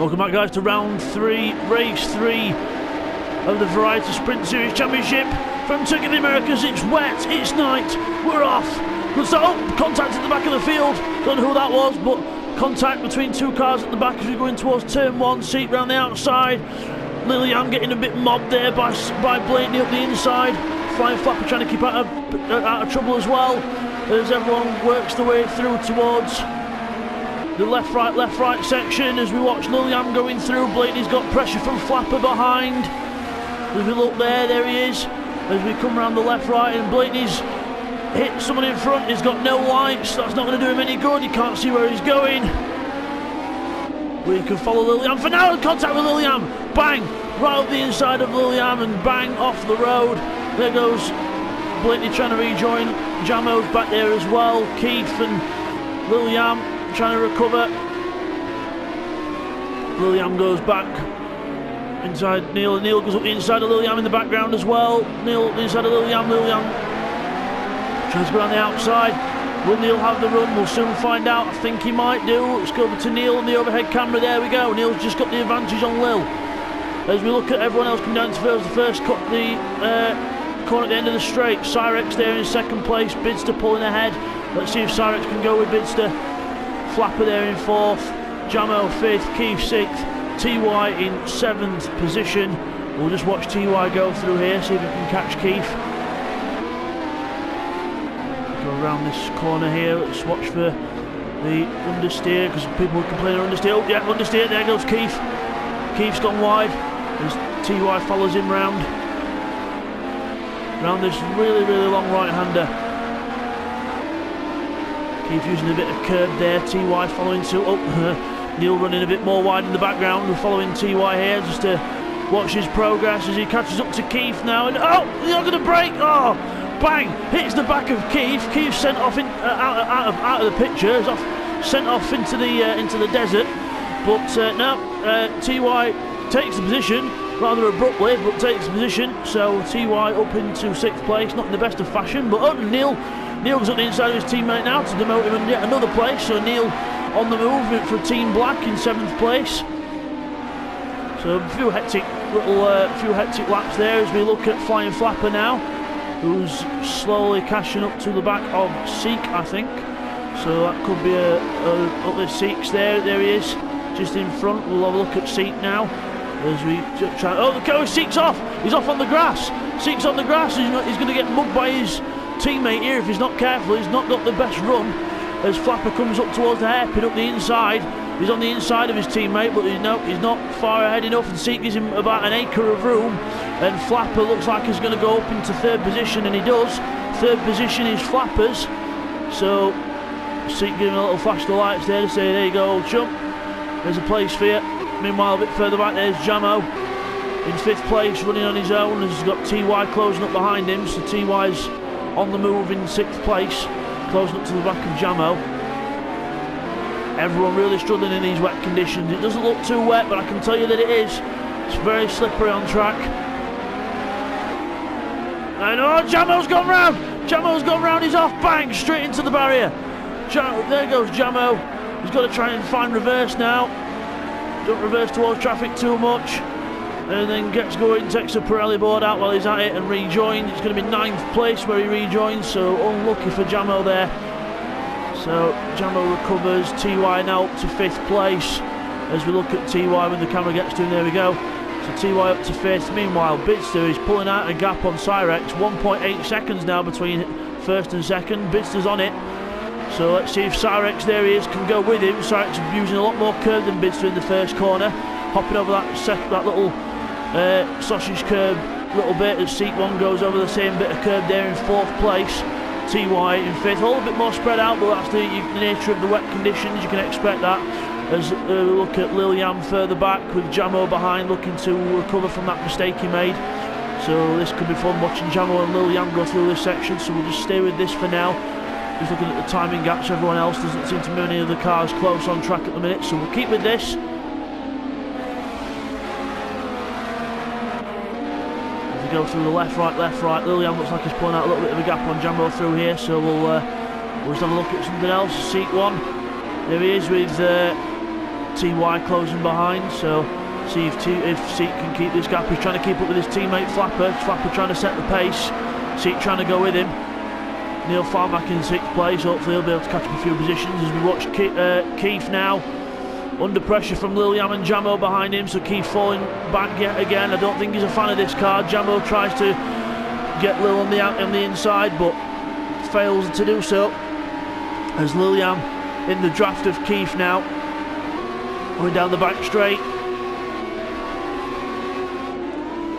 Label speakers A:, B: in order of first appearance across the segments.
A: Welcome back, guys, to round 3, race 3 of the Variety Sprint Series Championship. From Turkey of the Americas, it's wet, it's night, we're off. Contact at the back of the field. Don't know who that was, but contact between two cars at the back as we go in towards turn 1. Seat round the outside. Lilian getting a bit mobbed there by Blaney up the inside. Flying Flapper trying to keep out of trouble as well, as everyone works their way through towards the left-right section. As we watch Lilian going through, Blaney's got pressure from Flapper behind. As we look there he is. As we come around the left-right, and Blaney's hit someone in front. He's got no lights. That's not going to do him any good. He can't see where he's going. We can follow Lilian for now. Contact with Lilian. Bang! Right up the inside of Lilian and bang off the road. There goes Blaney trying to rejoin. Jamo's back there as well. Keith and Lilian trying to recover. Lilian goes back inside Neil. Neil goes up the inside of Lilian in the background as well. Neil up the inside of Lilian. Lilian tries to go on the outside. Will Neil have the run? We'll soon find out. I think he might do. Let's go over to Neil on the overhead camera. There we go. Neil's just got the advantage on Lil. As we look at everyone else coming down to the first cut, the corner at the end of the straight. Cyrex there in second place. Bidster pulling ahead. Let's see if Cyrex can go with Bidster. Flapper there in 4th. Jamo 5th. Keith 6th. TY in 7th position. We'll just watch TY go through here, see if we can catch Keith. Go around this corner here. Let's watch for the understeer, because people complain of understeer. Oh yeah, understeer. There goes Keith. Keith's gone wide as TY follows him round this really long right-hander. Keith using a bit of curb there. TY following suit. Neil running a bit more wide in the background. We're following TY here just to watch his progress as he catches up to Keith now. And they're not going to break. Oh, bang! Hits the back of Keith. Keith's sent off out of the picture. He's sent off into the desert. But TY takes the position rather abruptly, but takes the position. So TY up into 6th place, not in the best of fashion. But Neil goes up the inside of his teammate now to demote him in yet another place. So Neil on the move for Team Black in 7th place. So a few hectic laps there as we look at Flying Flapper now, who's slowly cashing up to the back of Seek, I think. So that could be up the Seek's there. There he is, just in front. We'll have a look at Seek now as we try. Oh, Seek's off. He's off on the grass. Seek's on the grass. He's going to get mugged by his teammate here if he's not careful. He's not got the best run as Flapper comes up towards the hairpin up the inside. He's on the inside of his teammate, but he's not far ahead enough, and Seek gives him about an acre of room, and Flapper looks like he's going to go up into 3rd position, and he does. 3rd position is Flapper's. So Seek giving a little flash of the lights there to say, there you go, old chum, there's a place for you. Meanwhile, a bit further back there's Jamo in 5th place, running on his own, as he's got TY closing up behind him. So TY's on the move in 6th place, closing up to the back of Jamo. Everyone really struggling in these wet conditions. It doesn't look too wet, but I can tell you that it is. It's very slippery on track. And Jamo's gone round. Jamo's gone round. He's off. Bang! Straight into the barrier. There goes Jamo. He's got to try and find reverse now. Don't reverse towards traffic too much. And then gets going, takes a Pirelli board out while he's at it and rejoins. It's going to be 9th place where he rejoins, so unlucky for Jamo there. So Jamo recovers. TY now up to 5th place as we look at TY when the camera gets to him. There we go. So TY up to 5th. Meanwhile, Bidster is pulling out a gap on Cyrex. 1.8 seconds now between 1st and 2nd. Bidster's on it. So let's see if Cyrex, there he is, can go with him. Cyrex is using a lot more curve than Bidster in the first corner. Hopping over that little sausage curb a little bit as Seek 1 goes over the same bit of curb there in 4th place. TY in 5th, all a bit more spread out, but that's the nature of the wet conditions. You can expect that as we look at Lilian further back with Jamo behind, looking to recover from that mistake he made. So this could be fun watching Jamo and Lilian go through this section, so we'll just stay with this for now. Just looking at the timing gaps, everyone else doesn't seem to be any of the cars close on track at the minute, so we'll keep with this. Go through the left, right. Lilian looks like he's pulling out a little bit of a gap on Jamo through here, so we'll just have a look at something else. Seek 1, there he is with TY closing behind, so see if Seek can keep this gap. He's trying to keep up with his teammate Flapper. Flapper trying to set the pace. Seek trying to go with him. Neil Farmack in 6th place. Hopefully he'll be able to catch up a few positions as we watch Keith now under pressure from Liliam and Jamo behind him. So Keith falling back yet again. I don't think he's a fan of this car. Jamo tries to get Lil on the inside, but fails to do so. As Liliam in the draft of Keith now, going down the back straight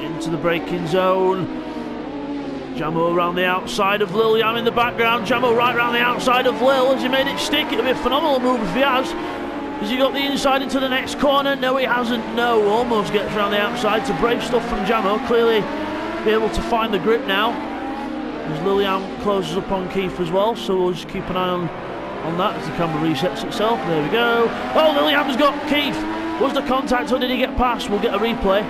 A: into the braking zone. Jamo around the outside of Liliam in the background. Jamo right around the outside of Lil. Has he made it stick? It'll be a phenomenal move if he has. Has he got the inside into the next corner? No, he hasn't. No, almost gets around the outside. It's a brave stuff from Jamo. Clearly be able to find the grip now. As Liliam closes up on Keith as well, so we'll just keep an eye on that as the camera resets itself. There we go. Oh, Liliam's got Keith. Was the contact or did he get past? We'll get a replay.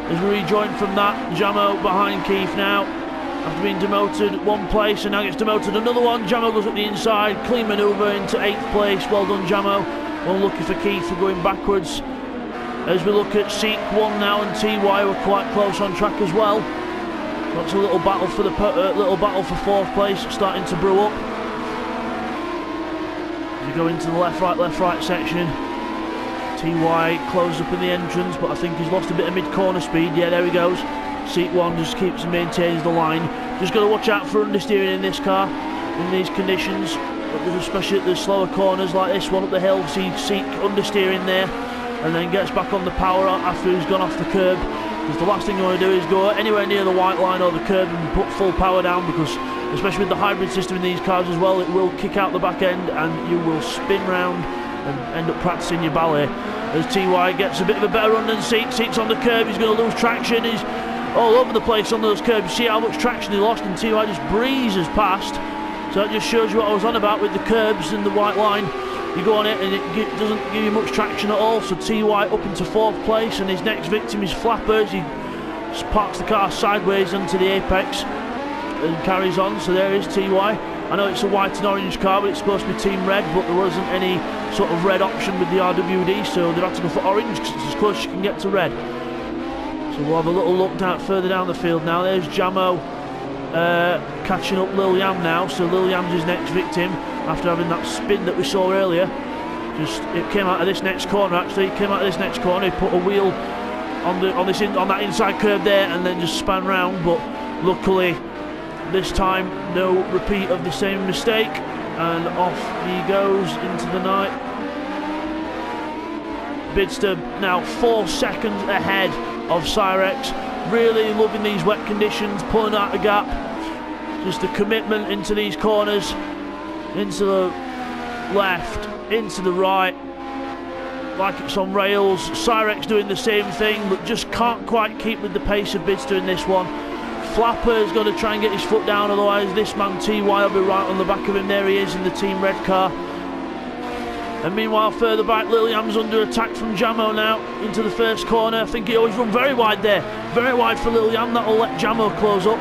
A: As we rejoin from that, Jamo behind Keith now. After being demoted one place and now gets demoted another one. Jamo goes up the inside, clean manoeuvre into 8th place. Well done, Jamo. Unlucky for Keith for going backwards. As we look at Seek 1 now and TY, we're quite close on track as well. That's a little battle for 4th place starting to brew up. As we go into the left right section. TY closes up in the entrance, but I think he's lost a bit of mid-corner speed. Yeah, there he goes. Seek 1 just keeps and maintains the line. Just got to watch out for understeering in this car, in these conditions, especially at the slower corners like this one up the hill. See Seek understeering there, and then gets back on the power after he's gone off the curb. Because the last thing you want to do is go anywhere near the white line or the curb and put full power down, because especially with the hybrid system in these cars as well, it will kick out the back end and you will spin round and end up practicing your ballet. As TY gets a bit of a better run than Seek. Seek's on the curb, he's going to lose traction. He's all over the place on those curbs. See how much traction he lost, and TY just breezes past. So that just shows you what I was on about with the curbs and the white line. You go on it and it doesn't give you much traction at all. So TY up into 4th place, and his next victim is Flappers. He parks the car sideways onto the apex and carries on. So there is TY. I know it's a white and orange car, but it's supposed to be Team Red, but there wasn't any sort of red option with the RWD, so they've had to go for orange because it's as close as you can get to red. So we'll have a little look further down the field now. There's Jamo catching up Liliam now, so Liliam's his next victim after having that spin that we saw earlier. It came out of this next corner actually. It came out of this next corner. He put a wheel on that inside curb there and then just span round, but luckily this time no repeat of the same mistake, and off he goes into the night. Bidster now 4 seconds ahead of Cyrex. Really loving these wet conditions, pulling out the gap. Just the commitment into these corners, into the left, into the right, like it's on rails. Cyrex doing the same thing, but just can't quite keep with the pace of Bidster in this one. Flapper's got to try and get his foot down, otherwise this man TY will be right on the back of him. There he is in the Team Red car. And meanwhile, further back, Liliam's under attack from Jamo now into the first corner. I think he always run very wide there. Very wide for Liliam. That'll let Jamo close up.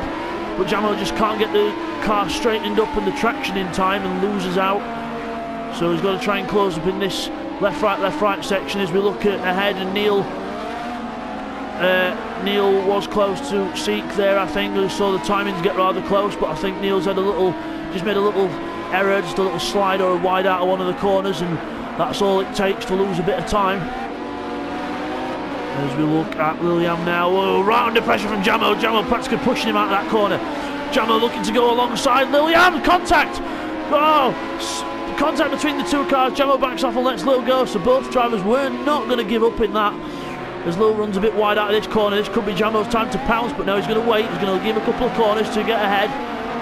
A: But Jamo just can't get the car straightened up and the traction in time and loses out. So he's got to try and close up in this left right section as we look ahead. And Neil was close to Seek there, I think. We saw the timings get rather close, but I think Neil's had just made a little error, just a little slide or a wide out of one of the corners, and that's all it takes to lose a bit of time. As we look at Liliam now, right under pressure from Jamo. Jamo practically pushing him out of that corner. Jamo looking to go alongside Liliam. Contact! Contact between the two cars. Jamo backs off and lets Lil go, so both drivers were not going to give up in that. As Lil runs a bit wide out of this corner, this could be Jamo's time to pounce, but no, he's going to wait. He's going to give a couple of corners to get ahead,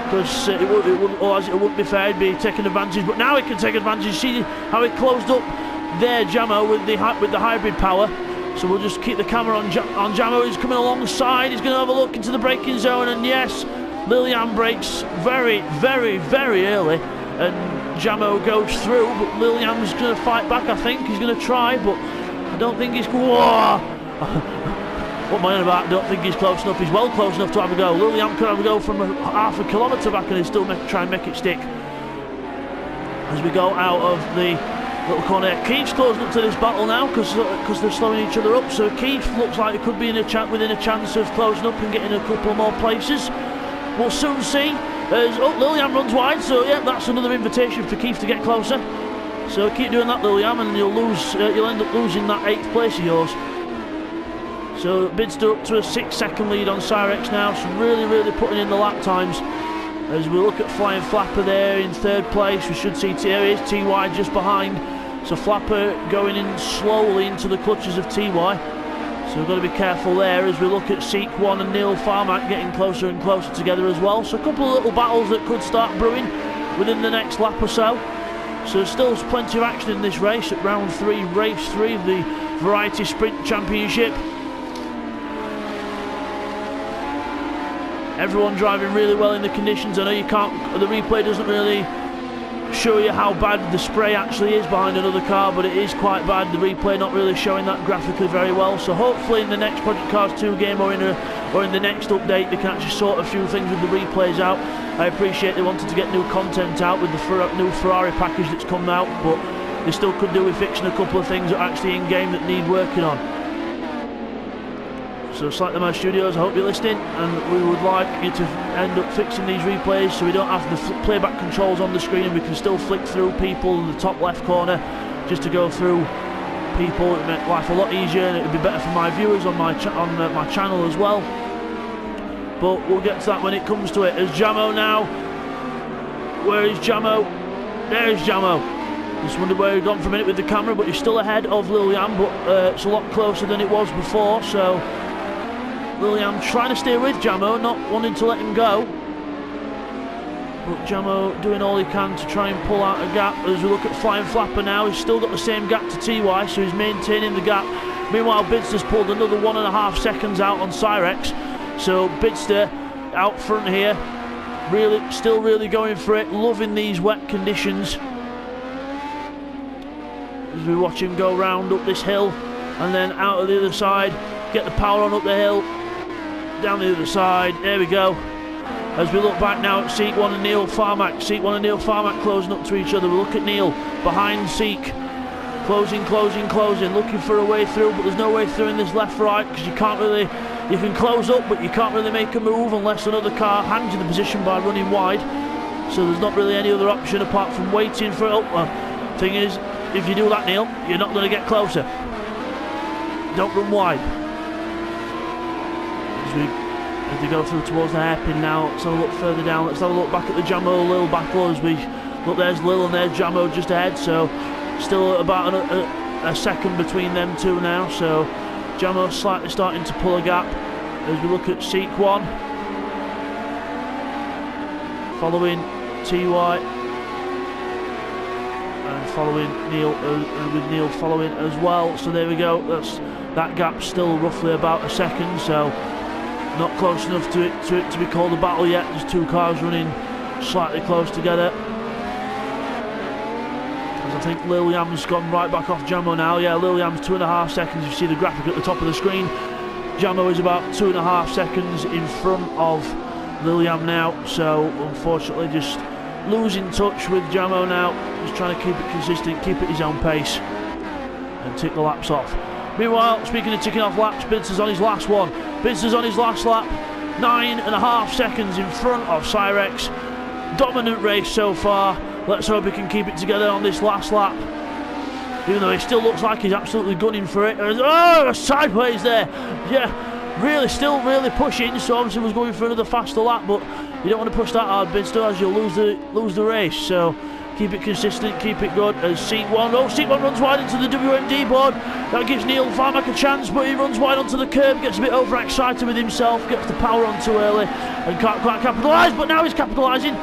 A: because it wouldn't be fair. He'd be taking advantage, but now he can take advantage. See how it closed up there, Jamo, with the hybrid power. So we'll just keep the camera on Jamo. He's coming alongside. He's going to have a look into the braking zone, and yes, Liliam brakes very, very, very early, and Jamo goes through, but Liliam's going to fight back. I think he's going to try, but I don't think he's... Whoa! What am I on about? I don't think he's close enough. He's well close enough to have a go. Liliam could have a go from half a kilometre back and he'll still try and make it stick. as we go out of the little corner. Keith's closing up to this battle now because they're slowing each other up. So Keith looks like he could be within a chance of closing up and getting a couple more places. We'll soon see. As Liliam runs wide, so yeah, that's another invitation for Keith to get closer. So keep doing that, Liliam, and you'll end up losing that 8th place of yours. So Bidster up to a 6-second lead on Cyrex now, so really putting in the lap times. As we look at Flying Flapper there in 3rd place, we should see TY just behind. So Flapper going in slowly into the clutches of TY. So we've got to be careful there as we look at Seek 1 and Neil Farmack getting closer and closer together as well. So a couple of little battles that could start brewing within the next lap or so. So there's still plenty of action in this race at round 3, race 3 of the Variety Sprint Championship. Everyone driving really well in the conditions. I know the replay doesn't really show you how bad the spray actually is behind another car, but it is quite bad. The replay not really showing that graphically very well. So hopefully in the next Project Cars 2 game or in the next update they can actually sort a few things with the replays out. I appreciate they wanted to get new content out with the new Ferrari package that's come out, but they still could do with fixing a couple of things that are actually in game that need working on. So Slack the Man Studios, I hope you're listening, and we would like you to end up fixing these replays so we don't have the playback controls on the screen and we can still flick through people in the top left corner just to go through people. It would make life a lot easier and it would be better for my viewers on my channel as well. But we'll get to that when it comes to it. As Jamo now, where is Jamo? There's Jamo. Just wondered where he'd gone for a minute with the camera, but he's still ahead of Liliam, but it's a lot closer than it was before. So Liliam trying to stay with Jamo, not wanting to let him go. But Jamo doing all he can to try and pull out a gap. As we look at Flying Flapper now, he's still got the same gap to TY, so he's maintaining the gap. Meanwhile, Bidster's pulled another 1.5 seconds out on Cyrex. So Bidster out front here, still really going for it, loving these wet conditions. As we watch him go round up this hill and then out of the other side, get the power on up the hill, down the other side, there we go. As we look back now at Seek 1 and Neil Farmack, Seek 1 and Neil Farmack closing up to each other. We look at Neil behind Seek, closing, looking for a way through, but there's no way through in this left-right because you can close up, but you can't really make a move unless another car hands you the position by running wide. So there's not really any other option apart from waiting for it. Thing is, if you do that, Neil, you're not going to get closer. Don't run wide. As they go through towards the hairpin now, let's have a look further down. Let's have a look back at the Jamo Lil battle as we look. There's Lil and there's Jamo just ahead. So still about a second between them two now. So Jamo slightly starting to pull a gap as we look at Seek 1 following TY and following Neil, with Neil following as well. So there we go. That gap's still roughly about a second. So not close enough to it to be called a battle yet. Just two cars running slightly close together. As I think Liliam's gone right back off Jamo now. Yeah, Liliam's 2.5 seconds. You see the graphic at the top of the screen. Jamo is about 2.5 seconds in front of Liliam now. So unfortunately just losing touch with Jamo now. Just trying to keep it consistent, keep it his own pace and tick the laps off. Meanwhile, speaking of ticking off laps, Bidster's on his last one. Bidster's on his last lap, 9.5 seconds in front of Cyrex. Dominant race so far. Let's hope he can keep it together on this last lap. Even though he still looks like he's absolutely gunning for it. Oh, sideways there. Yeah, still really pushing. So obviously was going for another faster lap, but you don't want to push that hard, Bidster, as you'll lose the race. So keep it consistent, keep it good. As Seek 1, Seek 1 runs wide into the WMD board. That gives Neil Farmack a chance, but he runs wide onto the curb, gets a bit overexcited with himself, gets the power on too early and can't quite capitalise, but now he's capitalising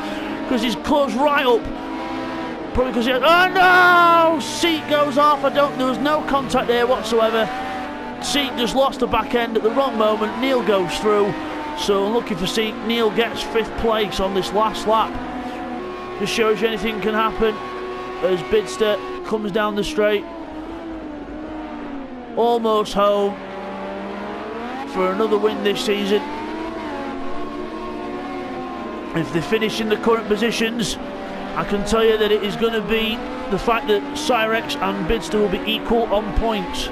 A: because he's closed right up. Probably because oh no! Seek goes off. There was no contact there whatsoever. Seek just lost the back end at the wrong moment. Neil goes through. So looking for Seek. Neil gets 5th place on this last lap. Just shows you anything can happen as Bidster comes down the straight. Almost home for another win this season. If they finish in the current positions, I can tell you that it is going to be the fact that Cyrex and Bidster will be equal on points.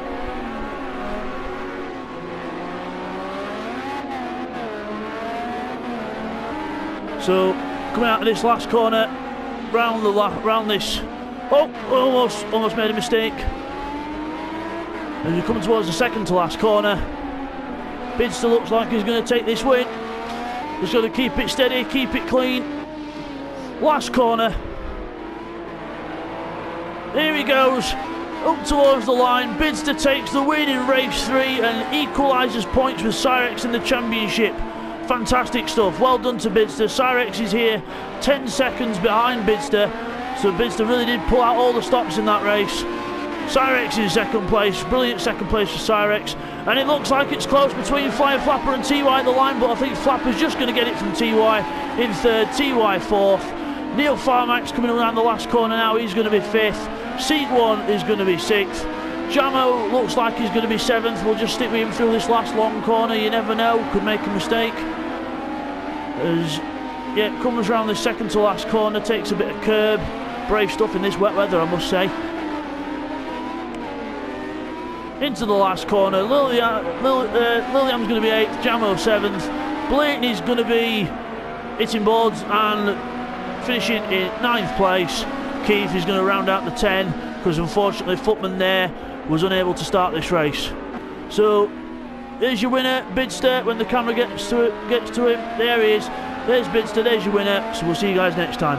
A: So coming out of this last corner, round this. Oh, almost made a mistake. As we come towards the second to last corner, Bidster looks like he's going to take this win. He's got to keep it steady, keep it clean. Last corner. Here he goes, up towards the line. Bidster takes the win in race 3 and equalises points with Cyrex in the championship. Fantastic stuff, well done to Bidster. Cyrex is here 10 seconds behind Bidster, so Bidster really did pull out all the stops in that race. Cyrex in second place, brilliant second place for Cyrex, and it looks like it's close between Flying Flapper and TY at the line, but I think Flapper's just going to get it from TY in third, TY fourth. Neil Farmax coming around the last corner now, he's going to be fifth. Seat 1 is going to be sixth. Jamo looks like he's going to be seventh. We'll just stick with him through this last long corner, you never know, could make a mistake. As comes around the second to last corner, takes a bit of curb. Brave stuff in this wet weather, I must say. Into the last corner, Lilliam's going to be 8th, Jamo 7th, Blakeney's going to be hitting boards and finishing in 9th place. Keith is going to round out the 10 because unfortunately Footman there was unable to start this race. So there's your winner, Bidster. When the camera gets to him, there he is. There's Bidster, there's your winner. So we'll see you guys next time.